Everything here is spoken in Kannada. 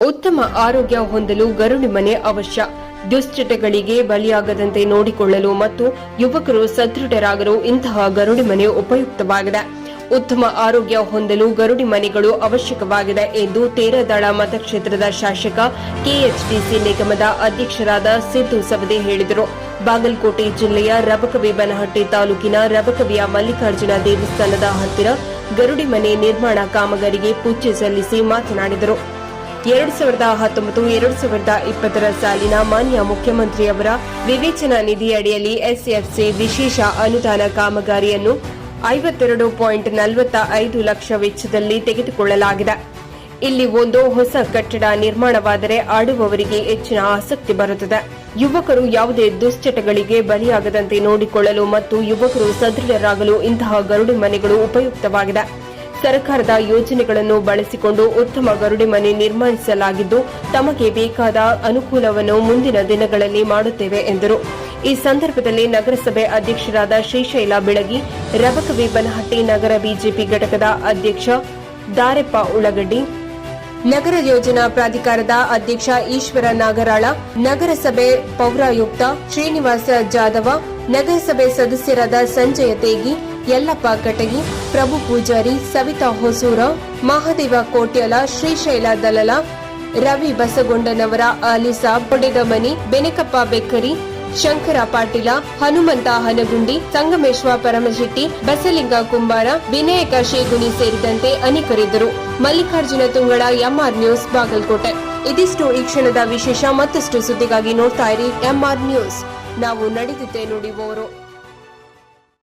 ಉತ್ತಮ ಆರೋಗ್ಯ ಹೊಂದಲು ಗರುಡಿ ಮನೆ ಅವಶ್ಯ. ದುಶ್ಚಟಗಳಿಗೆ ಬಲಿಯಾಗದಂತೆ ನೋಡಿಕೊಳ್ಳಲು ಮತ್ತು ಯುವಕರು ಸದೃಢರಾಗಲು ಇಂತಹ ಗರುಡಿ ಮನೆ ಉಪಯುಕ್ತವಾಗಿದೆ. ಉತ್ತಮ ಆರೋಗ್ಯ ಹೊಂದಲು ಗರುಡಿ ಮನೆಗಳು ಅವಶ್ಯಕವಾಗಿದೆ ಎಂದು ತೇರದಾಳ ಮತಕ್ಷೇತ್ರದ ಶಾಸಕ ಕೆಎಚ್ಡಿಸಿ ನಿಗಮದ ಅಧ್ಯಕ್ಷರಾದ ಸಿದ್ದು ಸವದಿ ಹೇಳಿದರು. ಬಾಗಲಕೋಟೆ ಜಿಲ್ಲೆಯ ರಬಕವಿ-ಬನಹಟ್ಟಿ ತಾಲೂಕಿನ ರಬಕವಿಯ ಮಲ್ಲಿಕಾರ್ಜುನ ದೇವಸ್ಥಾನದ ಹತ್ತಿರ ಗರುಡಿ ಮನೆ ನಿರ್ಮಾಣ ಕಾಮಗಾರಿಗೆ ಪೂಜೆ ಸಲ್ಲಿಸಿ ಮಾತನಾಡಿದರು. 2019-2020 ಸಾಲಿನ ಮಾನ್ಯ ಮುಖ್ಯಮಂತ್ರಿಯವರ ವಿವೇಚನಾ ನಿಧಿ ಅಡಿಯಲ್ಲಿ ಎಸ್ಎಫ್ಸಿ ವಿಶೇಷ ಅನುದಾನ ಕಾಮಗಾರಿಯನ್ನು 52.45 ಲಕ್ಷ ವೆಚ್ಚದಲ್ಲಿ ತೆಗೆದುಕೊಳ್ಳಲಾಗಿದೆ. ಇಲ್ಲಿ ಒಂದು ಹೊಸ ಕಟ್ಟಡ ನಿರ್ಮಾಣವಾದರೆ ಆಡುವವರಿಗೆ ಹೆಚ್ಚಿನ ಆಸಕ್ತಿ ಬರುತ್ತದೆ. ಯುವಕರು ಯಾವುದೇ ದುಶ್ಚಟಗಳಿಗೆ ಬಲಿಯಾಗದಂತೆ ನೋಡಿಕೊಳ್ಳಲು ಮತ್ತು ಯುವಕರು ಸದೃಢರಾಗಲು ಇಂತಹ ಗರುಡಿ ಮನೆಗಳು ಉಪಯುಕ್ತವಾಗಿದೆ. ಸರ್ಕಾರದ ಯೋಜನೆಗಳನ್ನು ಬಳಸಿಕೊಂಡು ಉತ್ತಮ ಗರುಡಿ ಮನೆ ನಿರ್ಮಿಸಲಾಗಿದ್ದು, ತಮಗೆ ಬೇಕಾದ ಅನುಕೂಲವನ್ನು ಮುಂದಿನ ದಿನಗಳಲ್ಲಿ ಮಾಡುತ್ತೇವೆ ಎಂದರು. ಈ ಸಂದರ್ಭದಲ್ಲಿ ನಗರಸಭೆ ಅಧ್ಯಕ್ಷರಾದ ಶ್ರೀಶೈಲ ಬೆಳಗಿ, ರಬಕವಿ-ಬನಹಟ್ಟಿ ನಗರ ಬಿಜೆಪಿ ಘಟಕದ ಅಧ್ಯಕ್ಷ ದಾರೆಪ್ಪ ಉಳ್ಳಗಡ್ಡಿ, ನಗರ ಯೋಜನಾ ಪ್ರಾಧಿಕಾರದ ಅಧ್ಯಕ್ಷ ಈಶ್ವರ ನಾಗರಾಳ, ನಗರಸಭೆ ಪೌರಾಯುಕ್ತ ಶ್ರೀನಿವಾಸ ಜಾಧವ, ನಗರಸಭೆ ಸದಸ್ಯರಾದ ಸಂಜಯ ತೇಗಿ, ಯಲ್ಲಪ್ಪ ಕಟಗಿ, ಪ್ರಭು ಪೂಜಾರಿ, ಸವಿತಾ ಹೊಸೂರ, ಮಹಾದೇವ ಕೋಟ್ಯಾಲ, ಶ್ರೀಶೈಲ ದಲಲ, ರವಿ ಬಸಗೊಂಡನವರ, ಆಲಿಸಾ ಬೊಡೆದಮನಿ, ಬೆನಕಪ್ಪ ಬೆಕ್ಕರಿ, ಶಂಕರ ಪಾಟೀಲ, ಹನುಮಂತ ಹನಗುಂಡಿ, ಸಂಗಮೇಶ್ವ ಪರಮಶೆಟ್ಟಿ, ಬಸಲಿಂಗ ಕುಂಬಾರ, ವಿನಾಯಕ ಶೇಗುನಿ ಸೇರಿದಂತೆ ಅನೇಕರಿದ್ದರು. Mallikarjuna Tungala, MR news, Bagalkote. ಇದಿಷ್ಟು ಈ ಕ್ಷಣದ ವಿಶೇಷ. ಮತ್ತಷ್ಟು ಸುದ್ದಿಗಾಗಿ ನೋಡ್ತಾ ಇರಿ ಎಂಆರ್ ನ್ಯೂಸ್. ನಾವು ನಡೆದಿದ್ದೇ ನುಡಿಯುವವರು.